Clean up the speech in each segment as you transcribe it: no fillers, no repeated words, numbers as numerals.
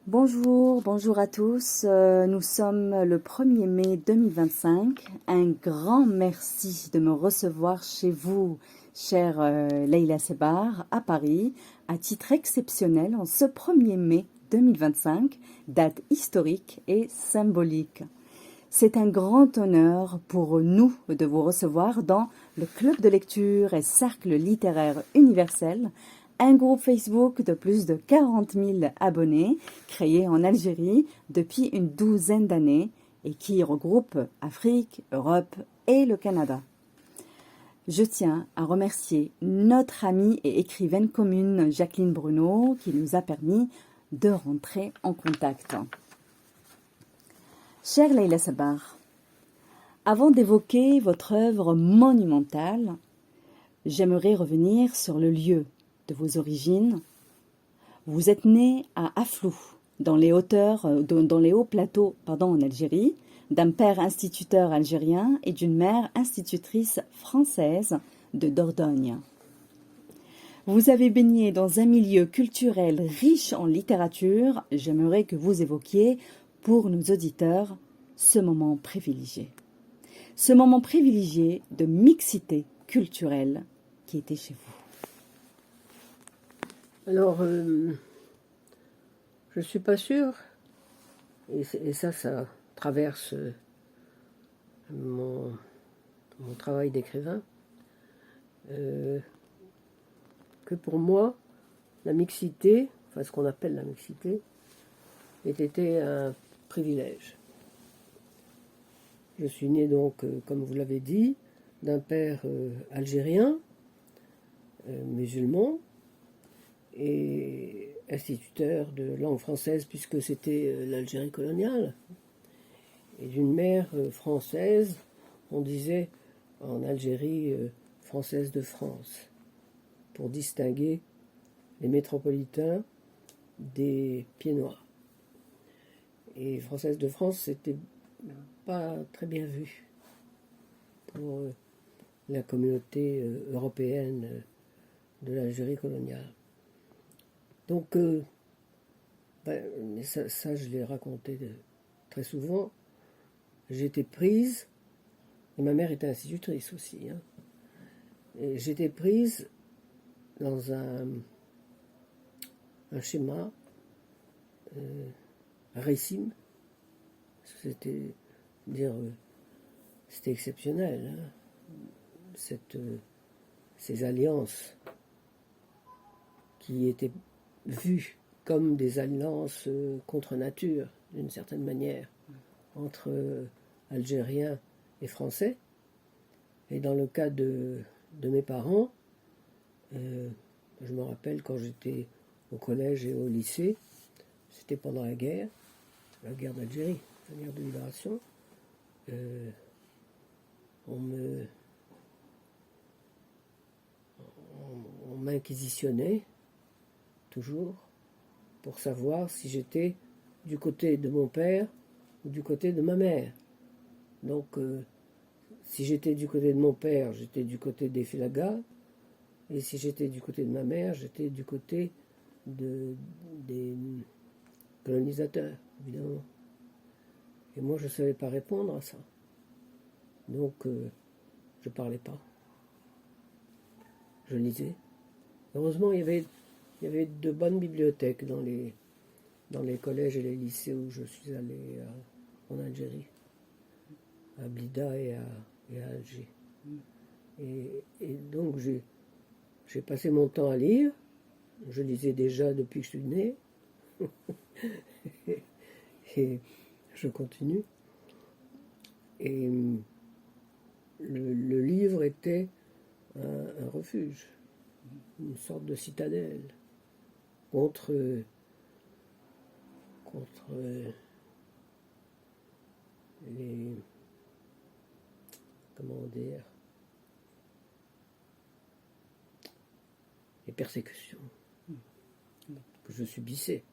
Bonjour, bonjour à tous. Nous sommes le 1er mai 2025. Un grand merci de me recevoir chez vous, chère Leïla Sebar, à Paris, à titre exceptionnel en ce 1er mai 2025, date historique et symbolique. C'est un grand honneur pour nous de vous recevoir dans le Club de lecture et Cercle littéraire universel, un groupe Facebook de plus de 40 000 abonnés, créé en Algérie depuis une douzaine d'années et qui regroupe Afrique, Europe et le Canada. Je tiens à remercier notre amie et écrivaine commune Jacqueline Bruno qui nous a permis de rentrer en contact. Chère Leïla Sebar, avant d'évoquer votre œuvre monumentale, j'aimerais revenir sur le lieu de vos origines. Vous êtes né à Aflou, dans les hauts plateaux en Algérie, d'un père instituteur algérien et d'une mère institutrice française de Dordogne. Vous avez baigné dans un milieu culturel riche en littérature. J'aimerais que vous évoquiez pour nos auditeurs ce moment privilégié. Ce moment privilégié de mixité culturelle qui était chez vous. Alors, je suis pas sûre, et ça traverse mon travail d'écrivain, que pour moi, la mixité, enfin ce qu'on appelle la mixité, était un privilège. Je suis né donc, comme vous l'avez dit, d'un père algérien, musulman, et instituteur de langue française puisque c'était l'Algérie coloniale, et d'une mère française, on disait en Algérie française de France, pour distinguer les métropolitains des pieds noirs. Et française de France, c'était pas très bien vu pour la communauté européenne de l'Algérie coloniale. Donc, ça je l'ai raconté très souvent, j'étais prise, et ma mère était institutrice aussi, et j'étais prise dans un schéma, récime, c'était exceptionnel, ces alliances qui étaient vues comme des alliances contre nature, d'une certaine manière, entre Algériens et Français. Et dans le cas de mes parents, je me rappelle quand j'étais au collège et au lycée, c'était pendant la guerre d'Algérie, la guerre de libération, on m'inquisitionnait toujours pour savoir si j'étais du côté de mon père ou du côté de ma mère. Donc, si j'étais du côté de mon père, j'étais du côté des Filaga, et si j'étais du côté de ma mère, j'étais du côté des colonisateurs, évidemment. Et moi, je ne savais pas répondre à ça. Donc, je ne parlais pas. Je lisais. Heureusement, il y avait de bonnes bibliothèques dans les collèges et les lycées où je suis allé en Algérie, à Blida et à Alger. Et donc, j'ai passé mon temps à lire. Je lisais déjà depuis que je suis né. Et je continue. Et le livre était un refuge, une sorte de citadelle contre les, comment dire, les persécutions que je subissais,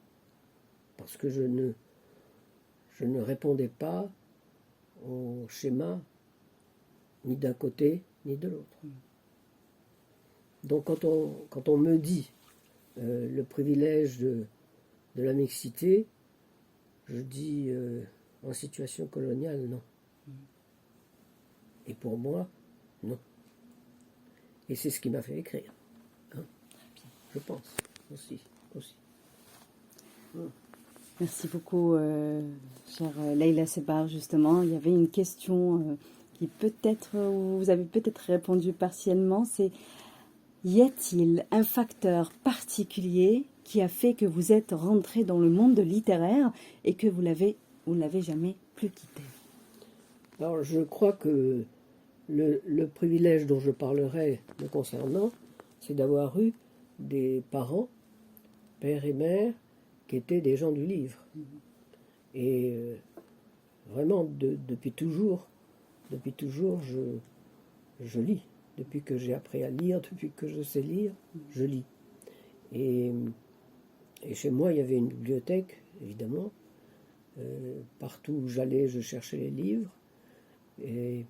parce que je ne répondais pas au schéma ni d'un côté ni de l'autre. Donc quand on me dit le privilège de la mixité, je dis en situation coloniale, non. Et pour moi, non. Et c'est ce qui m'a fait écrire. Hein, je pense aussi. Merci beaucoup, chère Leïla Sebar. Justement, il y avait une question qui peut-être, vous avez peut-être répondu partiellement, c'est: y a-t-il un facteur particulier qui a fait que vous êtes rentré dans le monde littéraire et que vous ne l'avez jamais plus quitté? Alors, je crois que le privilège dont je parlerai me concernant, c'est d'avoir eu des parents, père et mère, qui étaient des gens du livre. Et vraiment, depuis toujours, je lis. Depuis que j'ai appris à lire, depuis que je sais lire, je lis. Et chez moi, il y avait une bibliothèque, évidemment. Partout où j'allais, je cherchais les livres. Et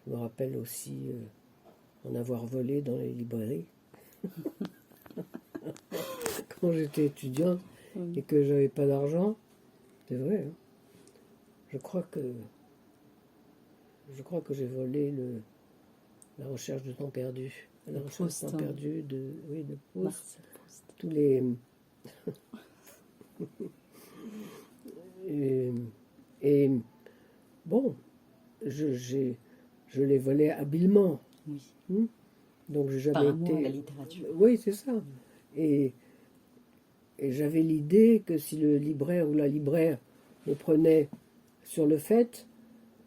je me rappelle aussi en avoir volé dans les librairies. Quand j'étais étudiante et que j'avais pas d'argent, c'est vrai. Hein. Je crois que j'ai volé la recherche du temps perdu. La recherche du temps perdu de Proust. Tous les et bon, je l'ai volé habilement. Oui. Donc j'ai jamais Par amour été. à la littérature. Oui, c'est ça. Et j'avais l'idée que si le libraire ou la libraire me prenait sur le fait,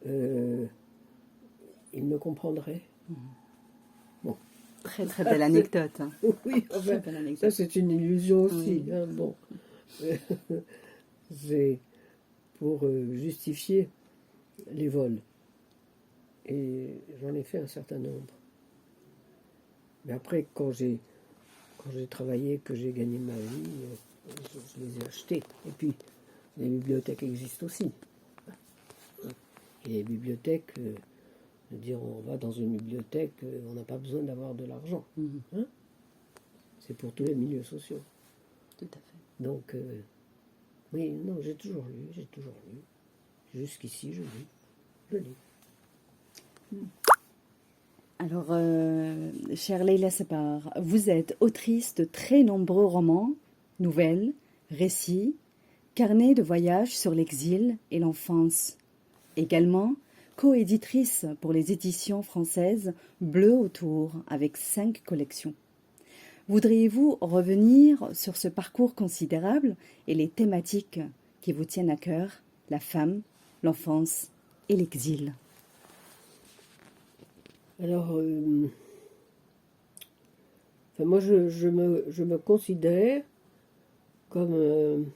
il me comprendrait. Bon. Très très belle anecdote. Hein. Oui, enfin, belle anecdote. ça c'est une illusion aussi. Oui. Hein, bon. C'est pour justifier les vols. Et j'en ai fait un certain nombre. Mais après, quand j'ai travaillé, que j'ai gagné ma vie, je les ai achetés. Et puis, les bibliothèques existent aussi. Et les bibliothèques, de dire on va dans une bibliothèque, on n'a pas besoin d'avoir de l'argent. Hein? C'est pour tous les milieux sociaux. Tout à fait. Donc, oui, non, j'ai toujours lu. Jusqu'ici, je lis. Alors, chère Leïla Sebar, vous êtes autrice de très nombreux romans, nouvelles, récits, carnets de voyage sur l'exil et l'enfance. Également, coéditrice pour les éditions françaises Bleu autour avec 5 collections. Voudriez-vous revenir sur ce parcours considérable et les thématiques qui vous tiennent à cœur, la femme, l'enfance et l'exil? Alors, moi, je me considère comme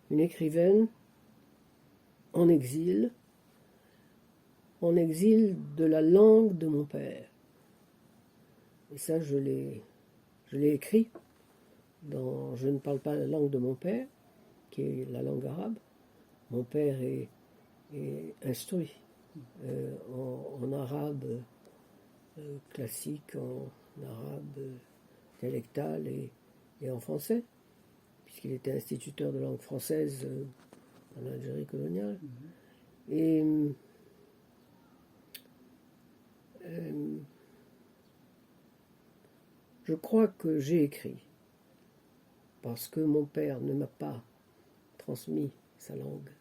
une écrivaine en exil de la langue de mon père. Et ça, je l'ai écrit dans Je ne parle pas la langue de mon père, qui est la langue arabe. Mon père est instruit en arabe classique, en arabe dialectal et en français, puisqu'il était instituteur de langue française en Algérie coloniale. Et je crois que j'ai écrit parce que mon père ne m'a pas transmis sa langue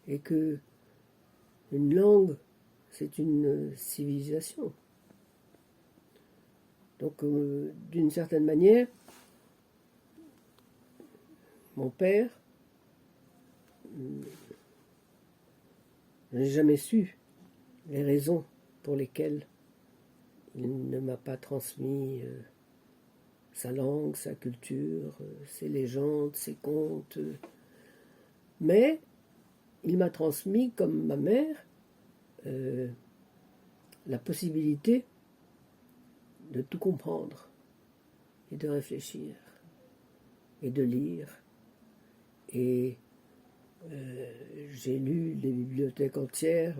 et que une langue, c'est une civilisation. Donc, d'une certaine manière, mon père, je n'ai jamais su les raisons pour lesquelles il ne m'a pas transmis sa langue, sa culture, ses légendes, ses contes. Mais il m'a transmis, comme ma mère, la possibilité de tout comprendre et de réfléchir et de lire. Et j'ai lu des bibliothèques entières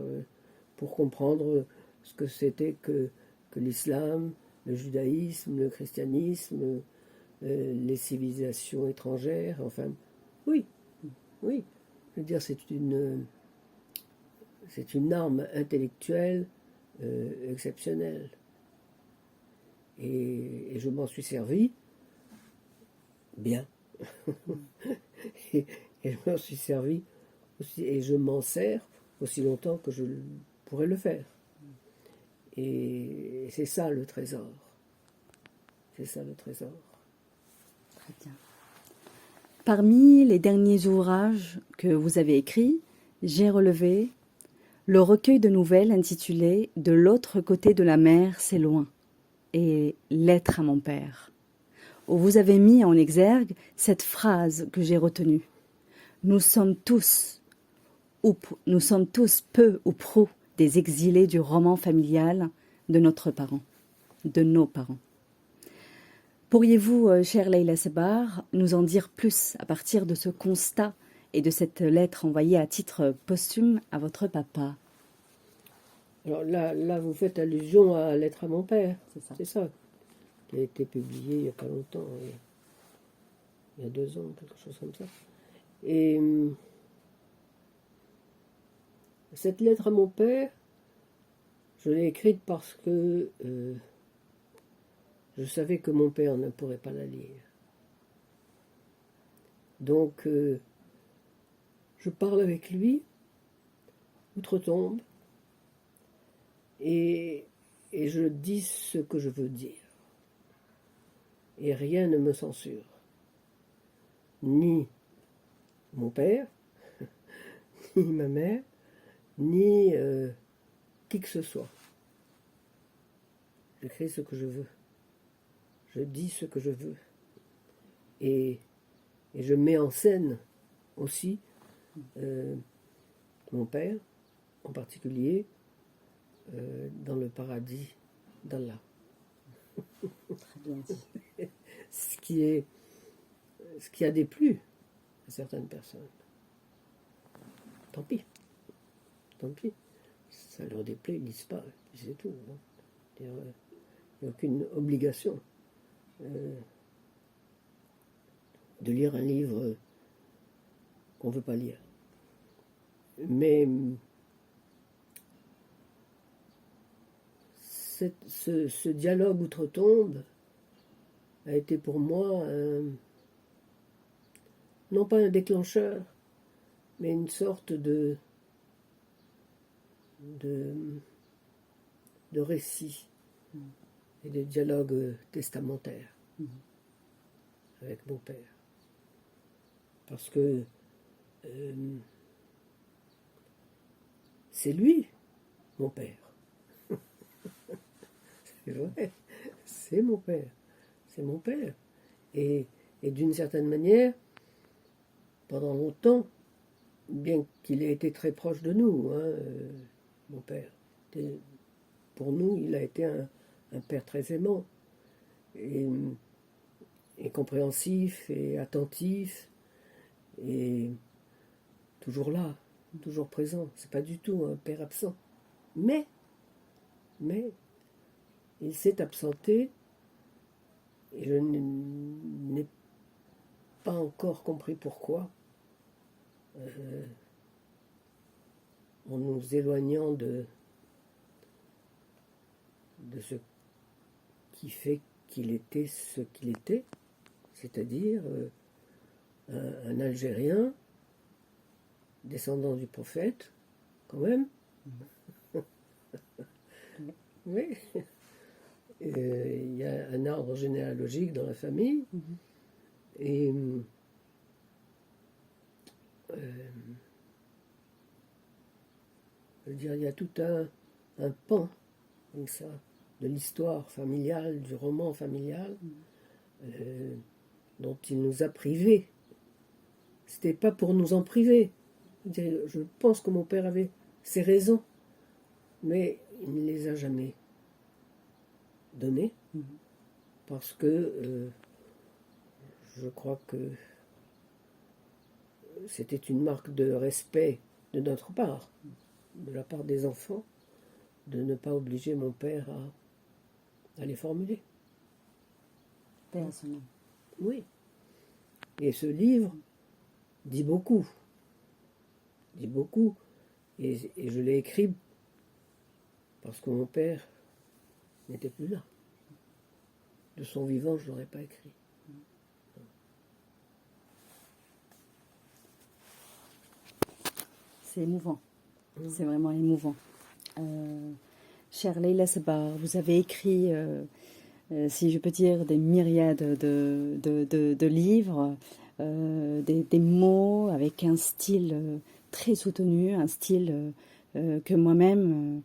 pour comprendre ce que c'était que l'islam, le judaïsme, le christianisme, les civilisations étrangères, enfin Oui, oui. Je veux dire, c'est une arme intellectuelle exceptionnelle. Et je m'en suis servi bien. et, et je m'en suis servi aussi, et je m'en sers aussi longtemps que je pourrais le faire. Et c'est ça le trésor. C'est ça le trésor. Très bien. Parmi les derniers ouvrages que vous avez écrits, j'ai relevé le recueil de nouvelles intitulé De l'autre côté de la mer, c'est loin et Lettre à mon père, où vous avez mis en exergue cette phrase que j'ai retenue. Nous sommes tous peu ou prou des exilés du roman familial de de nos parents. Pourriez-vous, chère Leïla Sebar, nous en dire plus à partir de ce constat et de cette lettre envoyée à titre posthume à votre papa? Alors là, vous faites allusion à Lettre à mon père. C'est ça. C'est ça. Qui a été publié il n'y a pas longtemps, il y a 2 ans, quelque chose comme ça. Et cette lettre à mon père, je l'ai écrite parce que je savais que mon père ne pourrait pas la lire. Donc, je parle avec lui, outre-tombe, et je dis ce que je veux dire. Et rien ne me censure. Ni mon père, ni ma mère, ni qui que ce soit. J'écris ce que je veux. Je dis ce que je veux. Et je mets en scène aussi mon père, en particulier, dans le paradis d'Allah. Très bien dit. Ce qui a déplu à certaines personnes. Tant pis. Tant pis. Ça leur déplaît, ils lisent pas, c'est tout. Hein. Il n'y a aucune obligation de lire un livre qu'on ne veut pas lire. Mais ce dialogue outre-tombe a été pour moi non pas un déclencheur, mais une sorte de récit et de dialogue testamentaire avec mon père. Parce que c'est lui, mon père. C'est vrai, c'est mon père. C'est mon père. Et d'une certaine manière, pendant longtemps, bien qu'il ait été très proche de nous, hein, mon père, pour nous, il a été un père très aimant, et compréhensif, et attentif, et toujours là, toujours présent. C'est pas du tout un père absent. Mais il s'est absenté, et je n'ai pas encore compris pourquoi, en nous éloignant de ce qui fait qu'il était ce qu'il était, c'est-à-dire un Algérien, descendant du prophète, quand même. Oui. Il y a un arbre généalogique dans la famille. Et je veux dire, il y a tout un pan comme ça de l'histoire familiale, du roman familial, dont il nous a privés. C'était pas pour nous en priver. Je pense que mon père avait ses raisons, mais il ne les a jamais données, parce que je crois que c'était une marque de respect de notre part, de la part des enfants, de ne pas obliger mon père à les formuler. Paix à son nom. Oui. Et ce livre dit beaucoup. Dit beaucoup. Et je l'ai écrit parce que mon père n'était plus là. De son vivant, je ne l'aurais pas écrit. C'est émouvant. C'est vraiment émouvant. Chère Leila Sebar, vous avez écrit, si je peux dire, des myriades de livres, des mots avec un style très soutenu, un style que moi-même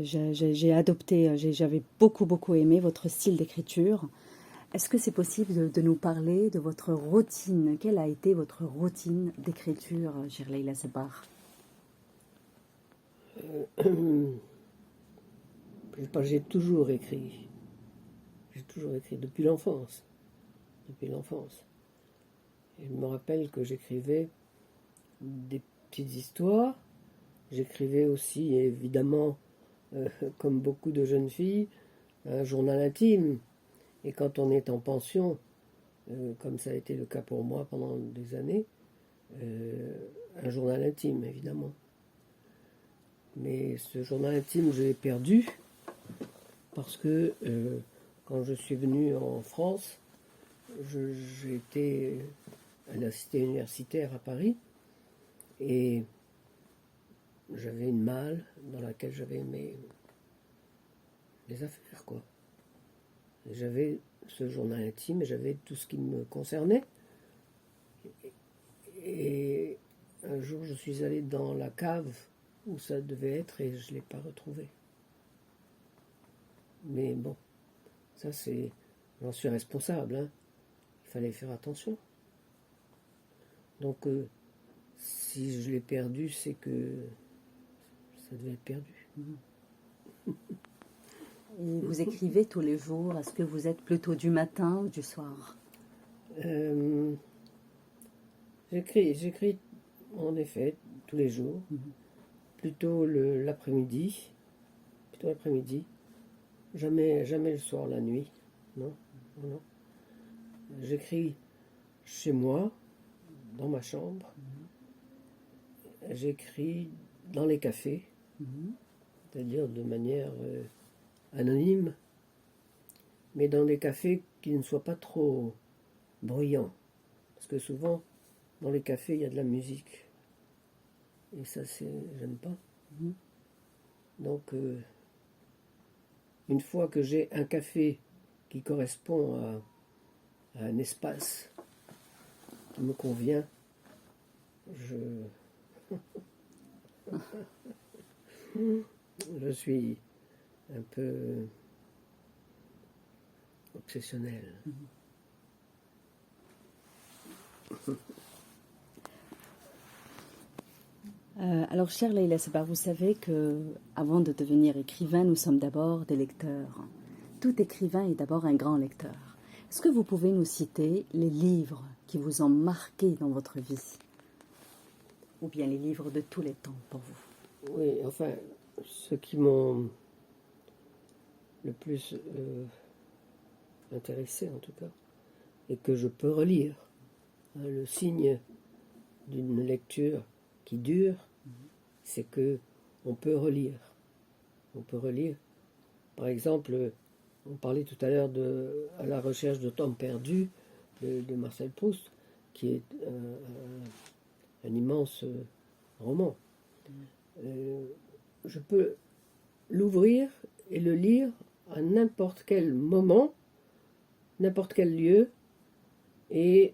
j'ai adopté. J'avais beaucoup aimé votre style d'écriture. Est-ce que c'est possible de nous parler de votre routine? Quelle a été votre routine d'écriture, chère Leila Sebar? J'ai toujours écrit. J'ai toujours écrit depuis l'enfance. Depuis l'enfance. Et je me rappelle que j'écrivais des petites histoires. J'écrivais aussi, évidemment, comme beaucoup de jeunes filles, un journal intime. Et quand on est en pension, comme ça a été le cas pour moi pendant des années, un journal intime, évidemment. Mais ce journal intime, je l'ai perdu parce que quand je suis venu en France, j'ai été à la cité universitaire à Paris et j'avais une malle dans laquelle j'avais mes affaires, quoi. J'avais ce journal intime et j'avais tout ce qui me concernait. Et un jour, je suis allé dans la cave où ça devait être et je ne l'ai pas retrouvé. Mais bon, ça c'est... J'en suis responsable, hein. Il fallait faire attention. Donc, si je l'ai perdu, c'est que ça devait être perdu. Et vous écrivez tous les jours. Est-ce que vous êtes plutôt du matin ou du soir? J'écris en effet tous les jours, plutôt l'après-midi, jamais le soir, la nuit, non. J'écris chez moi, dans ma chambre, j'écris dans les cafés, c'est-à-dire de manière anonyme, mais dans des cafés qui ne soient pas trop bruyants, parce que souvent, dans les cafés, il y a de la musique. Et ça, j'aime pas. Donc, une fois que j'ai un café qui correspond à un espace qui me convient, je suis un peu obsessionnel. Alors, chère Leila Sebar, vous savez que avant de devenir écrivain, nous sommes d'abord des lecteurs. Tout écrivain est d'abord un grand lecteur. Est-ce que vous pouvez nous citer les livres qui vous ont marqué dans votre vie? Ou bien les livres de tous les temps pour vous? Oui, enfin, ceux qui m'ont le plus intéressé en tout cas, et que je peux relire. Le signe d'une lecture qui dure, c'est que on peut relire. On peut relire. Par exemple, on parlait tout à l'heure À la recherche de temps perdu de Marcel Proust, qui est un immense roman. Je peux l'ouvrir et le lire à n'importe quel moment, n'importe quel lieu, et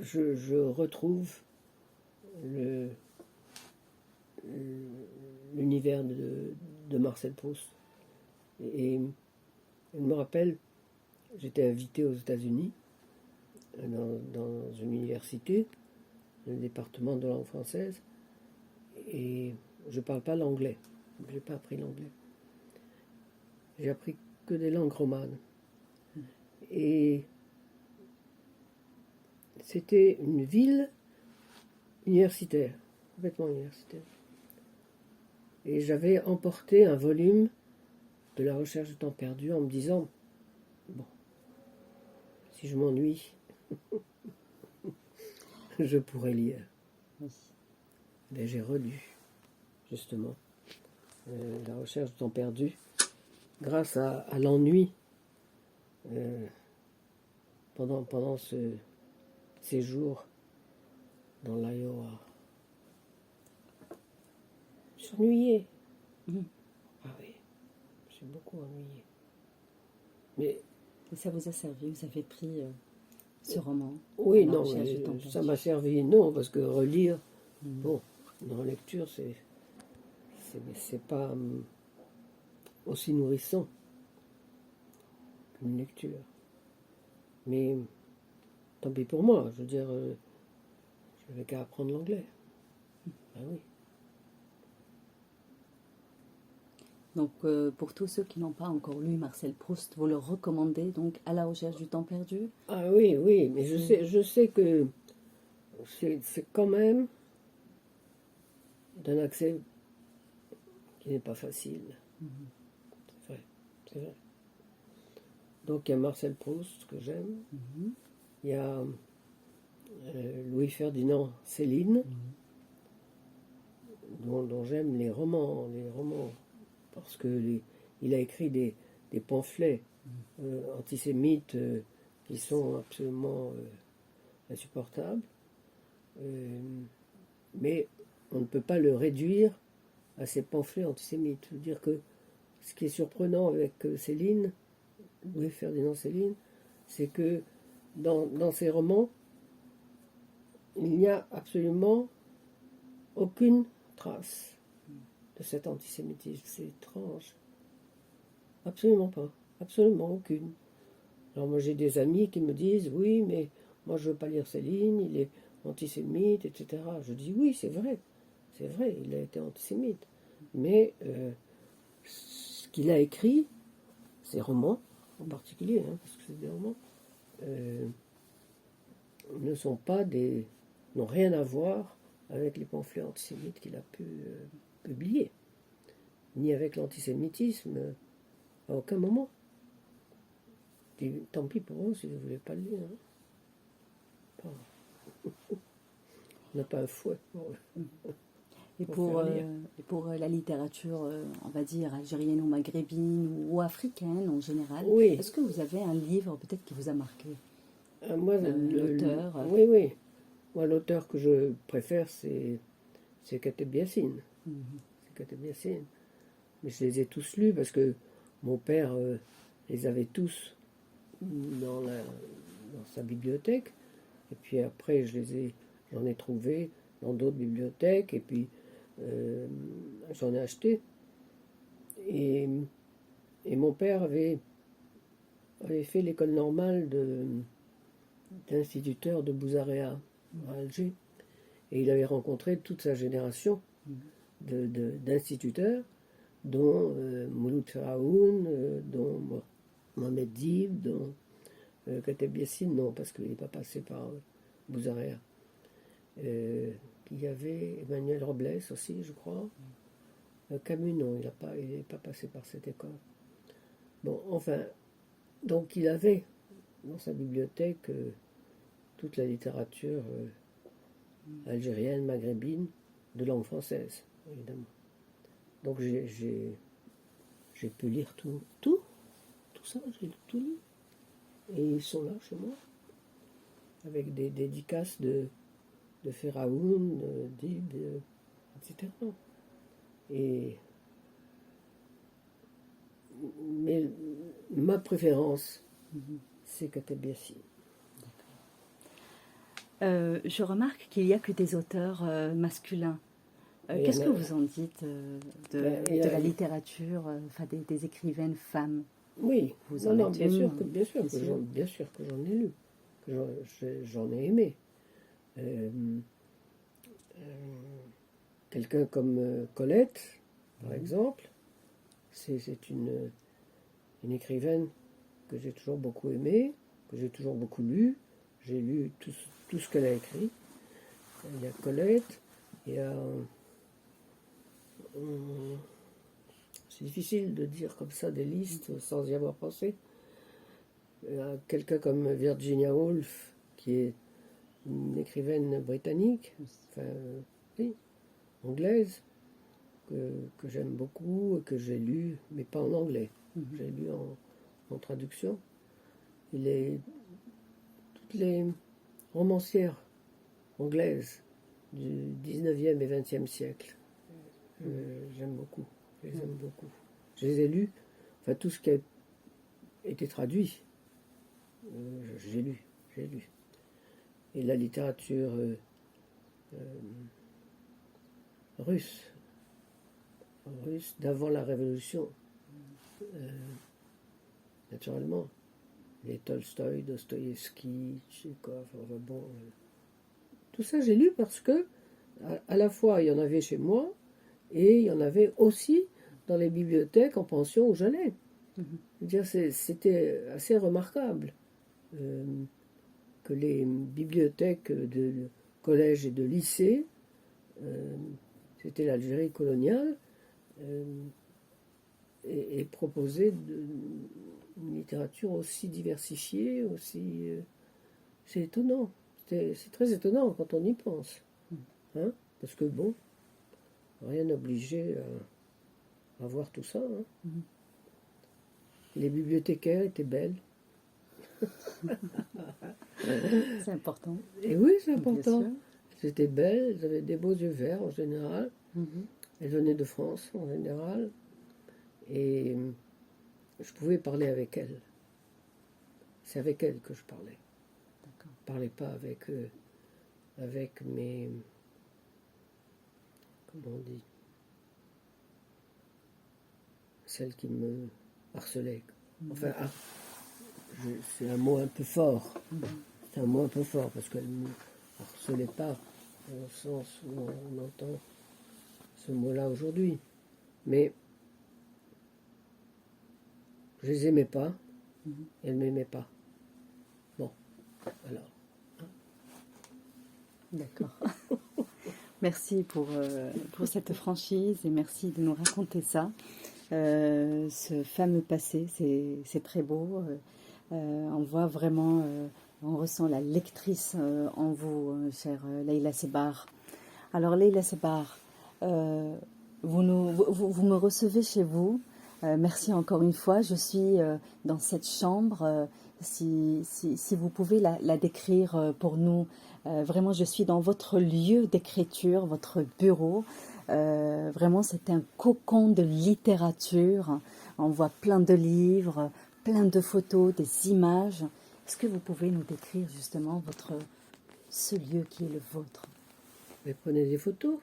je retrouve l'univers de Marcel Proust. Et je me rappelle, j'étais invité aux États-Unis, dans une université, le département de langue française, et je ne parle pas l'anglais. Je n'ai pas appris l'anglais. J'ai appris que des langues romanes. Et c'était une ville universitaire, complètement universitaire. Et j'avais emporté un volume de La recherche du temps perdu en me disant, bon, si je m'ennuie, je pourrais lire. Oui. Mais j'ai relu, justement, La recherche du temps perdu, grâce à l'ennui pendant ce séjour dans l'Iowa. Je suis ennuyé. Mhm. Ah oui, je suis beaucoup ennuyé. Mais Et ça vous a servi, vous avez pris ce roman oui, à la non, recherche du temps perdu. ça m'a servi, non, parce que relire, bon, dans la lecture, c'est pas aussi nourrissant qu'une lecture. Mais tant pis pour moi, je veux dire, je n'avais qu'à apprendre l'anglais. Ah oui. Donc, pour tous ceux qui n'ont pas encore lu Marcel Proust, vous le recommandez donc à la recherche du temps perdu? Ah oui, oui, mais je sais que c'est quand même d'un accès qui n'est pas facile. C'est vrai, c'est vrai. Donc il y a Marcel Proust que j'aime, il y a Louis-Ferdinand Céline, dont j'aime les romans, parce que il a écrit des pamphlets antisémites qui sont absolument insupportables, mais on ne peut pas le réduire à ces pamphlets antisémites. Je veux dire que ce qui est surprenant avec Céline, Louis-Ferdinand Céline, c'est que dans ses romans, il n'y a absolument aucune trace de cet antisémitisme. C'est étrange. Absolument pas. Absolument aucune. Alors moi j'ai des amis qui me disent, oui, mais moi je veux pas lire Céline, il est antisémite, etc. Je dis, oui, c'est vrai, il a été antisémite. Mais ce qu'il a écrit, ses romans en particulier, hein, parce que c'est des romans, n'ont rien à voir avec les pamphlets antisémites qu'il a pu publier, ni avec l'antisémitisme à aucun moment. Et tant pis pour vous si vous ne voulez pas le lire. Hein. On n'a pas un fouet pour pour la littérature, on va dire, algérienne ou maghrébine ou africaine en général, oui. Est-ce que vous avez un livre peut-être qui vous a marqué? Moi, l'auteur Oui, oui. Moi, l'auteur que je préfère, c'est Kateb Yassine. C'est Kateb Yassine. Mais je les ai tous lus parce que mon père les avait tous dans sa bibliothèque. Et puis après, j'en ai trouvé dans d'autres bibliothèques. Et puis, j'en ai acheté. Et mon père avait fait l'école normale d'instituteur de Bouzarea à Alger. Et il avait rencontré toute sa génération d'instituteurs, dont Mouloud Feraoun, dont Mohamed Dib, dont Kateb Yassine, non, parce qu'il n'est pas passé par Bouzarea. Il y avait Emmanuel Robles aussi, je crois. Camus, non, il n'est pas passé par cette école. Bon, enfin, donc il avait dans sa bibliothèque toute la littérature algérienne, maghrébine, de langue française, évidemment. Donc j'ai pu lire tout ça, j'ai tout lu. Et ils sont là chez moi, avec des dédicaces de Feraoun, d'Ib, etc. Mais ma préférence, c'est Kateb Yassine. Je remarque qu'il n'y a que des auteurs masculins. Qu'est-ce que vous en dites de la littérature, des écrivaines femmes? Oui, vous en êtes bien sûr que j'en ai lu, que j'en ai aimé. Quelqu'un comme Colette, par exemple, c'est une écrivaine que j'ai toujours beaucoup aimée, que j'ai toujours beaucoup lu. J'ai lu tout ce qu'elle a écrit. Il y a Colette, il y a... c'est difficile de dire comme ça des listes sans y avoir pensé. Il y a quelqu'un comme Virginia Woolf, qui est une écrivaine britannique, enfin, oui, anglaise, que j'aime beaucoup et que j'ai lu, mais pas en anglais. J'ai lu en traduction. Toutes les romancières anglaises du 19e et 20e siècle, j'aime beaucoup. Je les aime beaucoup. Je les ai lus, enfin tout ce qui a été traduit, j'ai lu. Et la littérature russe d'avant la Révolution, naturellement. Les Tolstoï, Dostoïevski, Tchekhov, enfin bon, tout ça j'ai lu parce que à la fois il y en avait chez moi et il y en avait aussi dans les bibliothèques en pension où j'allais. Je veux dire, c'était assez remarquable que les bibliothèques de collège et de lycée, c'était l'Algérie coloniale, et proposaient une littérature aussi diversifiée, aussi... c'est étonnant. C'est très étonnant quand on y pense. Hein? Parce que bon, rien n'obligeait à voir tout ça. Hein? Les bibliothécaires étaient belles. C'est important. Et oui, c'est important. Bien sûr. Elles étaient belles, elles avaient des beaux yeux verts en général. Mhm. Elles venaient de France en général. Et je pouvais parler avec elles. C'est avec elles que je parlais. D'accord. Je ne parlais pas avec mes... Comment on dit? Celles qui me harcelaient. Enfin, c'est un mot un peu fort. C'est un mot un peu fort parce qu'elles ne me harcelaient pas au sens où on entend ce mot-là aujourd'hui. Mais je les aimais pas, elles ne m'aimaient pas. Bon, alors. D'accord. Merci pour cette franchise et merci de nous raconter ça. Ce fameux passé, c'est très beau. On voit vraiment, on ressent la lectrice en vous, chère Leïla Sebar. Alors Leïla Sebar, vous me recevez chez vous. Merci encore une fois. Je suis dans cette chambre. Si vous pouvez la décrire pour nous, vraiment, je suis dans votre lieu d'écriture, votre bureau. Vraiment, c'est un cocon de littérature. On voit plein de livres, plein de photos, des images. Est-ce que vous pouvez nous décrire justement ce lieu qui est le vôtre? Mais prenez des photos.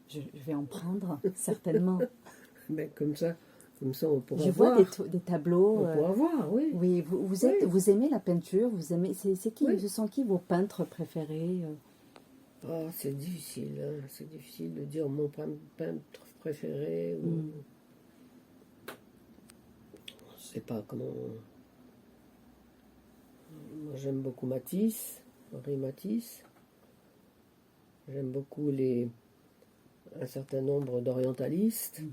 Je vais en prendre, certainement. Mais comme ça on pourra Je voir. vois des tableaux. On pourra voir, oui. Oui, vous aimez la peinture, vous aimez. C'est qui? Oui. Ce sont qui vos peintres préférés? Oh, c'est difficile, hein. C'est difficile de dire mon peintre préféré. Ou... Je sais pas comment. Moi, j'aime beaucoup Matisse, Henri Matisse. J'aime beaucoup un certain nombre d'orientalistes,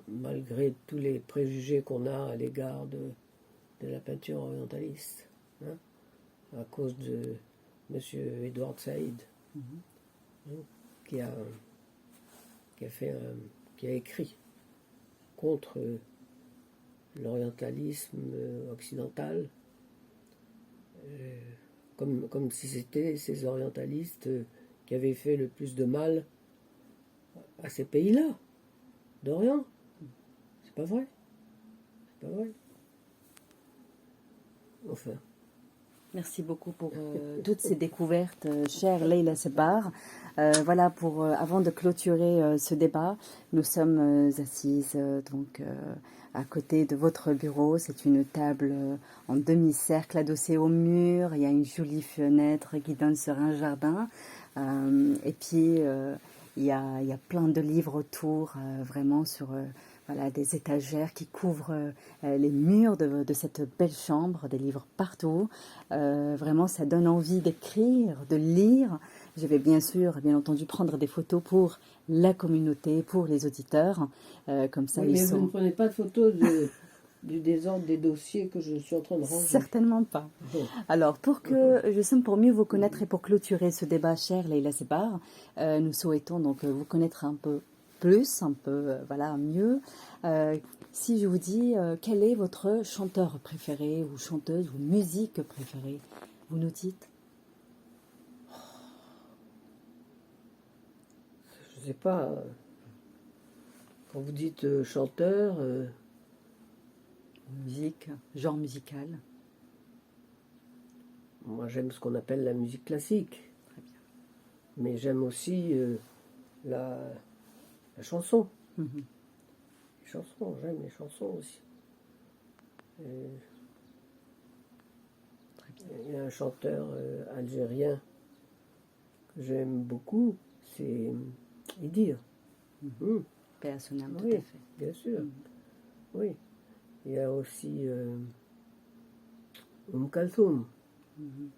malgré tous les préjugés qu'on a à l'égard de la peinture orientaliste, hein, à cause de M. Edward Said, qui a écrit contre l'orientalisme occidental, comme si c'était ces orientalistes qui avaient fait le plus de mal à ces pays-là, d'Orient. C'est pas vrai. C'est pas vrai. Enfin. Merci beaucoup pour toutes ces découvertes, chère Leïla Sebar. Voilà, avant de clôturer ce débat, nous sommes assises donc à côté de votre bureau. C'est une table en demi-cercle adossée au mur. Il y a une jolie fenêtre qui donne sur un jardin. Et puis, il y a plein de livres autour, vraiment sur... Voilà, des étagères qui couvrent les murs de cette belle chambre, des livres partout. Vraiment, ça donne envie d'écrire, de lire. Je vais bien entendu, prendre des photos pour la communauté, pour les auditeurs. Comme ça, oui, mais vous ne prenez pas de photos du désordre des dossiers que je suis en train de ranger. Certainement pas. Bon. Alors, pour mieux vous connaître et pour clôturer ce débat, cher Leïla Sebar, nous souhaitons donc vous connaître un peu plus, voilà, mieux. Si je vous dis, quel est votre chanteur préféré ou chanteuse ou musique préférée, vous nous dites? Je sais pas, quand vous dites chanteur, Musique, genre musical. moi j'aime ce qu'on appelle la musique classique. Très bien. Mais j'aime aussi la chanson. Mhm. Les chansons, j'aime les chansons aussi. Et Très bien. il y a un chanteur algérien que j'aime beaucoup, c'est Idir. Mhm. Paix à son âme, tout Oui, à fait. bien sûr. Mhm. Oui. Il y a aussi Kalthoum, Mhm.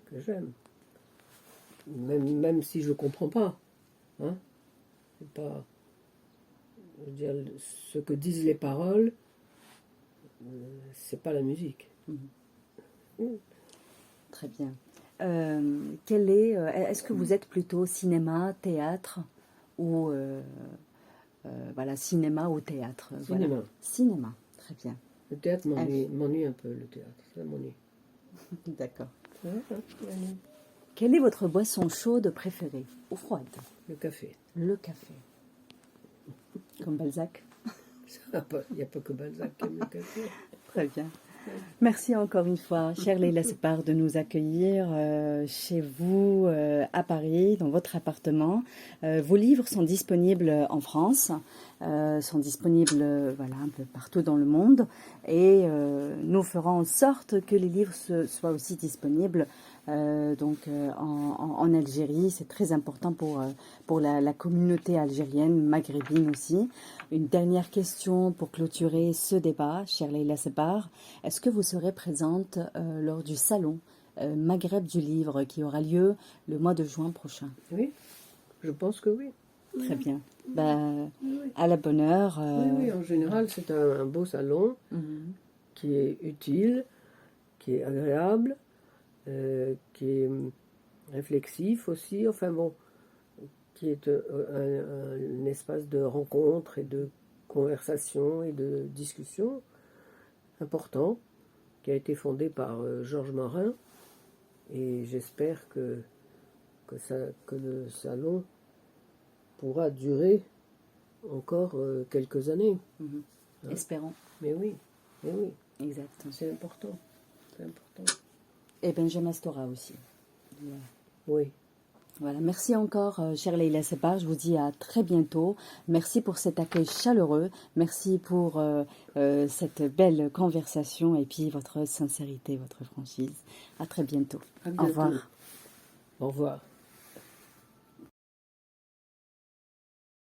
que j'aime. Même si je ne comprends pas. Hein? C'est pas. Je veux dire, ce que disent les paroles, c'est pas la musique. Très bien. Est-ce que vous êtes plutôt cinéma, théâtre ou voilà, cinéma ou théâtre? Cinéma. Voilà. Cinéma, très bien. Le théâtre m'ennuie un peu, le théâtre. Ça m'ennuie. D'accord. Ça m'ennuie. Quelle est votre boisson chaude préférée ou froide? Le café. Le café. Comme Balzac. Il n'y a pas que Balzac qui aime le café. Très bien. Merci encore une fois, chère Leïla Sebar, de nous accueillir chez vous à Paris, dans votre appartement. Vos livres sont disponibles en France, sont disponibles voilà, un peu partout dans le monde. Et nous ferons en sorte que les livres soient aussi disponibles en Algérie. C'est très important pour la communauté algérienne, maghrébine aussi. Une dernière question pour clôturer ce débat, chère Leïla Sebar. Est-ce que vous serez présente lors du salon Maghreb du livre qui aura lieu le mois de juin prochain? Oui, je pense que oui. Très bien. Ben, à la bonne heure. Oui, en général, c'est un beau salon qui est utile, qui est agréable, qui est réflexif aussi, enfin bon, qui est un espace de rencontre et de conversation et de discussion important, qui a été fondé par Georges Morin, et j'espère que le salon pourra durer encore quelques années. Hein? Espérons. Mais oui, Exact. c'est important. C'est important. Et Benjamin Stora aussi. Voilà. Oui. Voilà, merci encore, chère Leïla Sebar. Je vous dis à très bientôt. Merci pour cet accueil chaleureux. Merci pour cette belle conversation et puis votre sincérité, votre franchise. À très bientôt. À bientôt. Au revoir. Au revoir.